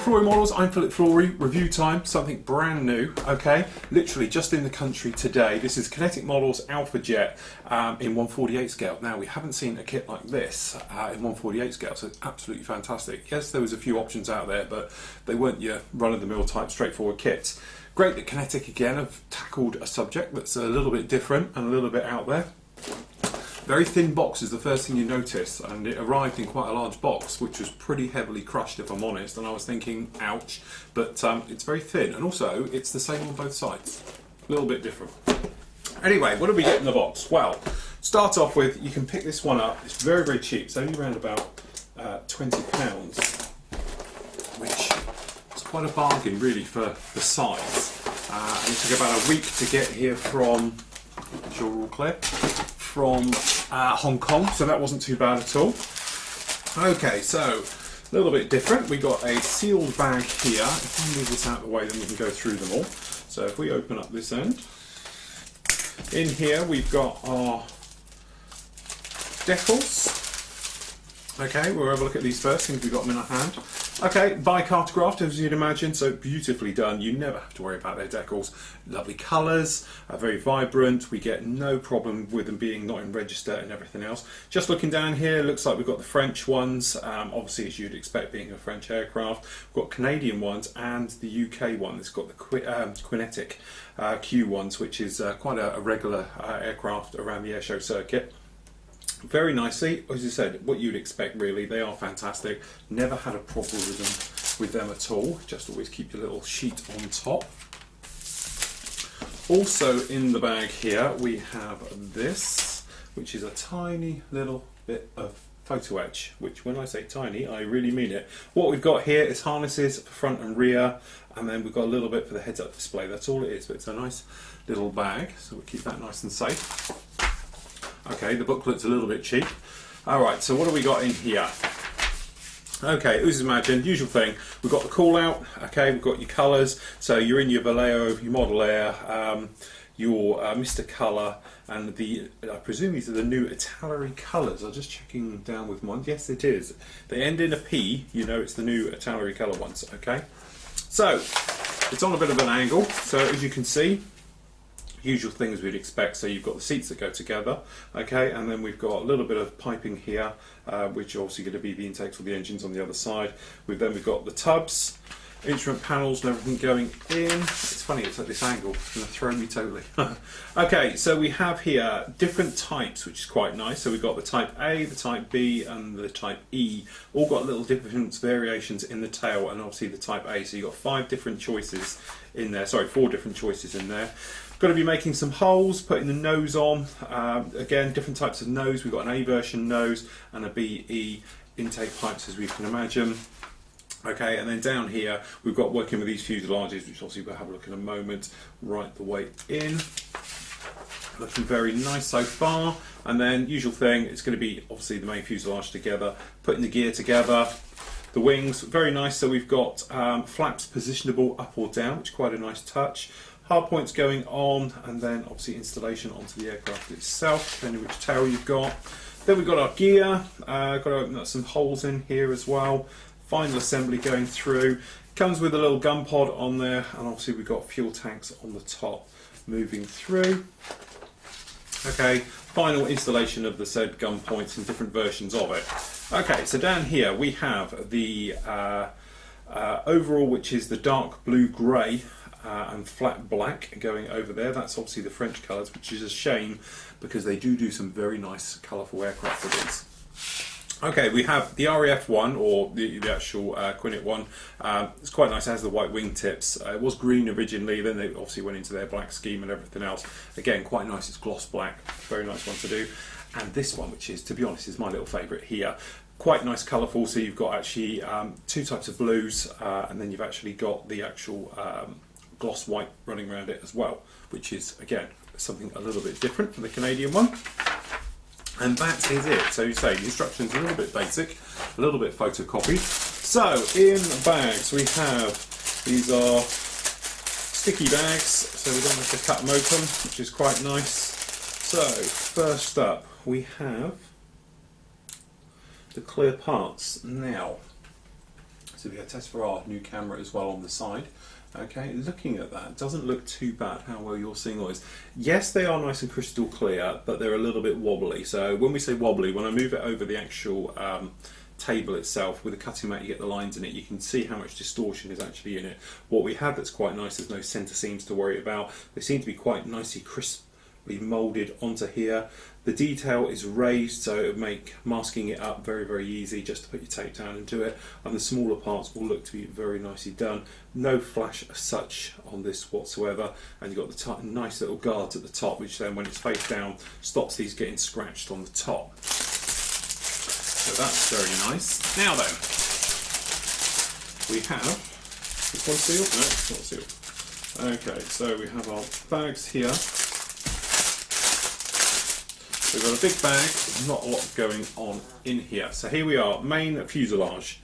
Flory Models, I'm Philip Flory. Review time, something brand new, okay? Literally just in the country today. This is Kenetic Models Alpha Jet in 1/48 scale. Now, we haven't seen a kit like this in 1/48 scale, so it's absolutely fantastic. Yes, there was a few options out there, but they weren't your run-of-the-mill type straightforward kits. Great that Kenetic again have tackled a subject that's a little bit different and a little bit out there. Very thin box is the first thing you notice, and it arrived in quite a large box, which was pretty heavily crushed, if I'm honest, and I was thinking, ouch, but it's very thin, and also it's the same on both sides. A little bit different. Anyway, what do we get in the box? Well, start off with, you can pick this one up. It's very, very cheap. It's only around about £20, which is quite a bargain, really, for the size. And it took about a week to get here from, is your all clear? From Hong Kong, so that wasn't too bad at all. Okay, so a little bit different. We got a sealed bag here. If I move this out of the way, then we can go through them all. So if we open up this end, in here we've got our decals. Okay, we'll have a look at these first, since we've got them in our hand. Okay, bi-cartographed, as you'd imagine, so beautifully done. You never have to worry about their decals. Lovely colours, very vibrant. We get no problem with them being not in register and everything else. Just looking down here, looks like we've got the French ones, obviously as you'd expect being a French aircraft. We've got Canadian ones and the UK one. It's got the Kenetic Q ones, which is quite a regular aircraft around the airshow circuit. Very nicely, as you said, what you'd expect really. They are fantastic. Never had a problem with them at all. Just always keep your little sheet on top. Also in the bag here we have this, which is a tiny little bit of Photo-Etch, which when I say tiny, I really mean it. What we've got here is harnesses for front and rear, and then we've got a little bit for the heads-up display. That's all it is, but it's a nice little bag, so we'll keep that nice and safe. Okay, the booklet's a little bit cheap. Alright, so what have we got in here? Okay, as you imagine, usual thing. We've got the call out, okay, we've got your colours. So you're in your Vallejo, your Model Air, your Mr. Colour, and the, I presume these are the new Italeri colours. I'm just checking down with mine. Yes, it is. They end in a P, you know it's the new Italeri colour ones, okay? So, it's on a bit of an angle, so as you can see, usual things we'd expect. So you've got the seats that go together, okay, and then we've got a little bit of piping here, which are obviously going to be the intakes for the engines on the other side. We've got the tubs, instrument panels and everything going in. It's funny, it's at this angle, it's going to throw me totally. Okay, so we have here different types, which is quite nice. So we've got the Type A, the Type B and the Type E, all got little different variations in the tail, and obviously the Type A, so you've got 5 different choices in there, sorry, 4 different choices in there. Got to be making some holes, putting the nose on. Again, different types of nose. We've got an A version nose and a BE intake pipes, as we can imagine. Okay, and then down here we've got working with these fuselages, which obviously we'll have a look in a moment. Right the way in. Looking very nice so far. And then usual thing, it's going to be obviously the main fuselage together, putting the gear together. The wings, very nice. So we've got flaps positionable up or down, which is quite a nice touch. Hard points going on, and then obviously installation onto the aircraft itself, depending which tail you've got. Then we've got our gear, got to open up some holes in here as well. Final assembly going through. Comes with a little gun pod on there, and obviously we've got fuel tanks on the top moving through. Okay, final installation of the said gun points and different versions of it. Okay, so down here we have the overall, which is the dark blue-grey, and flat black going over there. That's obviously the French colours, which is a shame because they do some very nice colourful aircraft for these. Okay, we have the RAF one, or the actual Kenetic one. It's quite nice, it has the white wingtips. It was green originally, then they obviously went into their black scheme and everything else. Again, quite nice, it's gloss black, very nice one to do. And this one, which is, to be honest, is my little favourite here. Quite nice, colourful, so you've got actually 2 types of blues, and then you've actually got the actual gloss white running around it as well, which is again something a little bit different from the Canadian one. And that is it. So you say the instructions are a little bit basic, a little bit photocopied. So in the bags we have, these are sticky bags, so we don't have to cut them open, which is quite nice. So first up we have the clear parts. Now, as to be a test for our new camera as well on the side. Okay, looking at that, doesn't look too bad how well you're seeing all this. Yes, they are nice and crystal clear, but they're a little bit wobbly. So when we say wobbly, when I move it over the actual table itself with a cutting mat, you get the lines in it, you can see how much distortion is actually in it. What we have that's quite nice, there's no centre seams to worry about. They seem to be quite nicely crisply moulded onto here. The detail is raised, so it will make masking it up very, very easy just to put your tape down and do it. And the smaller parts will look to be very nicely done. No flash as such on this whatsoever. And you've got the nice little guards at the top, which then when it's face down, stops these getting scratched on the top. So that's very nice. Now then, we have, this one sealed? No, it's not sealed. Okay, so we have our bags here. We've got a big bag, not a lot going on in here. So here we are, main fuselage.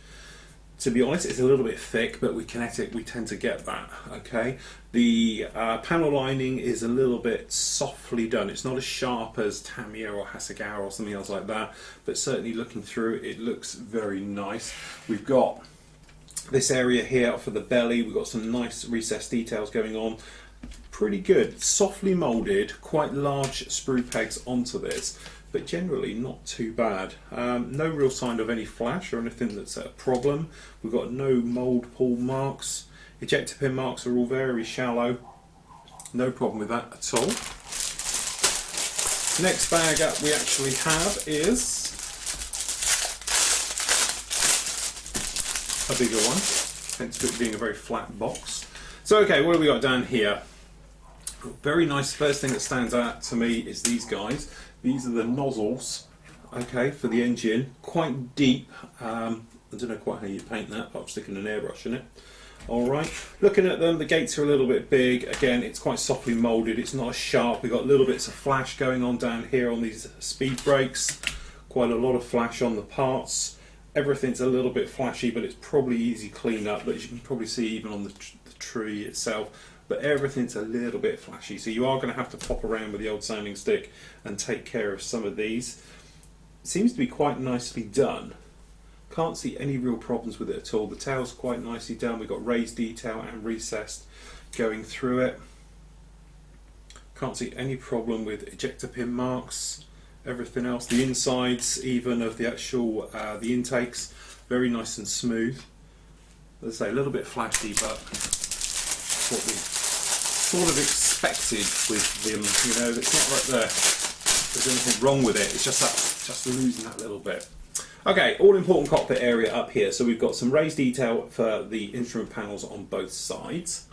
To be honest, it's a little bit thick, but with Kenetic we tend to get that, okay? The panel lining is a little bit softly done. It's not as sharp as Tamiya or Hasegawa or something else like that, but certainly looking through it looks very nice. We've got this area here for the belly. We've got some nice recessed details going on. Pretty good, softly moulded, quite large sprue pegs onto this, but generally not too bad. No real sign of any flash or anything that's a problem. We've got no mould pull marks. Ejector pin marks are all very shallow. No problem with that at all. Next bag up we actually have is a bigger one, hence it being a very flat box. So okay, what have we got down here? Very nice. First thing that stands out to me is these guys. These are the nozzles, okay, for the engine. Quite deep. I don't know quite how you paint that, but I'm sticking an airbrush in it. All right. Looking at them, the gates are a little bit big. Again, it's quite softly moulded. It's not as sharp. We've got little bits of flash going on down here on these speed brakes. Quite a lot of flash on the parts. Everything's a little bit flashy, but it's probably easy clean up. But you can probably see even on the tree itself. But everything's a little bit flashy, so you are going to have to pop around with the old sanding stick and take care of some of these. It seems to be quite nicely done. Can't see any real problems with it at all. The tail's quite nicely done. We've got raised detail and recessed going through it. Can't see any problem with ejector pin marks. Everything else, the insides even of the actual the intakes, very nice and smooth. As I say, a little bit flashy, but what we sort of expected with them, you know. It's not like there's anything wrong with it, it's just losing that little bit. Okay, all important cockpit area up here. So we've got some raised detail for the instrument panels on both sides.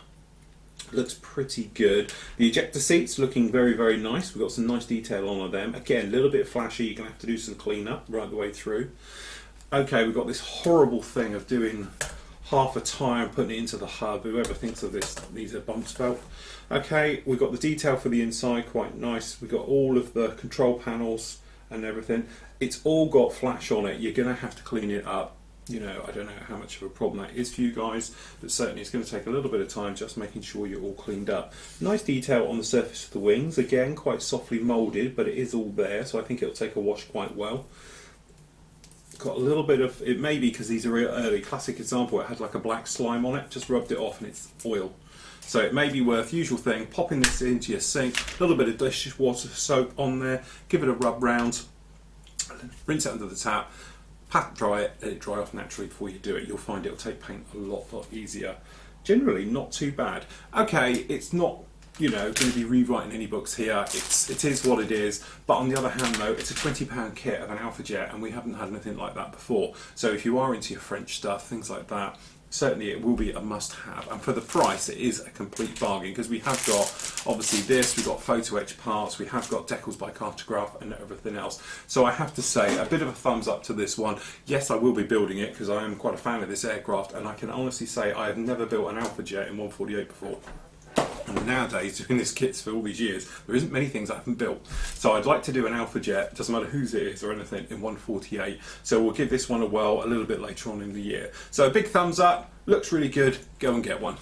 Looks pretty good. The ejector seats looking very, very nice. We've got some nice detail on them. Again, a little bit flashy, you're going to have to do some cleanup right the way through. Okay, we've got this horrible thing of doing half a tyre and putting it into the hub. Whoever thinks of this, these are bumps felt. Okay, we've got the detail for the inside, quite nice. We've got all of the control panels and everything. It's all got flash on it. You're going to have to clean it up. You know, I don't know how much of a problem that is for you guys, but certainly it's going to take a little bit of time just making sure you're all cleaned up. Nice detail on the surface of the wings. Again, quite softly moulded, but it is all there, so I think it'll take a wash quite well. Got a little bit of, it may be because these are real early, classic example, it had like a black slime on it, just rubbed it off and it's oil. So it may be worth, usual thing, popping this into your sink, a little bit of dishwater soap on there, give it a rub round, rinse it under the tap, pat dry it, let it dry off naturally before you do it. You'll find it'll take paint a lot easier. Generally not too bad. Okay, it's not, you know, going to be rewriting any books here. It is what it is. But on the other hand, though, it's a £20 kit of an Alpha Jet, and we haven't had anything like that before. So if you are into your French stuff, things like that, certainly it will be a must-have. And for the price, it is a complete bargain because we have got obviously this, we've got Photo-Etch parts, we have got decals by Cartograph and everything else. So I have to say a bit of a thumbs up to this one. Yes, I will be building it because I am quite a fan of this aircraft, and I can honestly say I have never built an Alpha Jet in 148 before. And nowadays, doing this kits for all these years, there isn't many things I haven't built. So I'd like to do an Alpha Jet, doesn't matter whose it is or anything, in 148. So we'll give this one a whirl a little bit later on in the year. So a big thumbs up, looks really good, go and get one.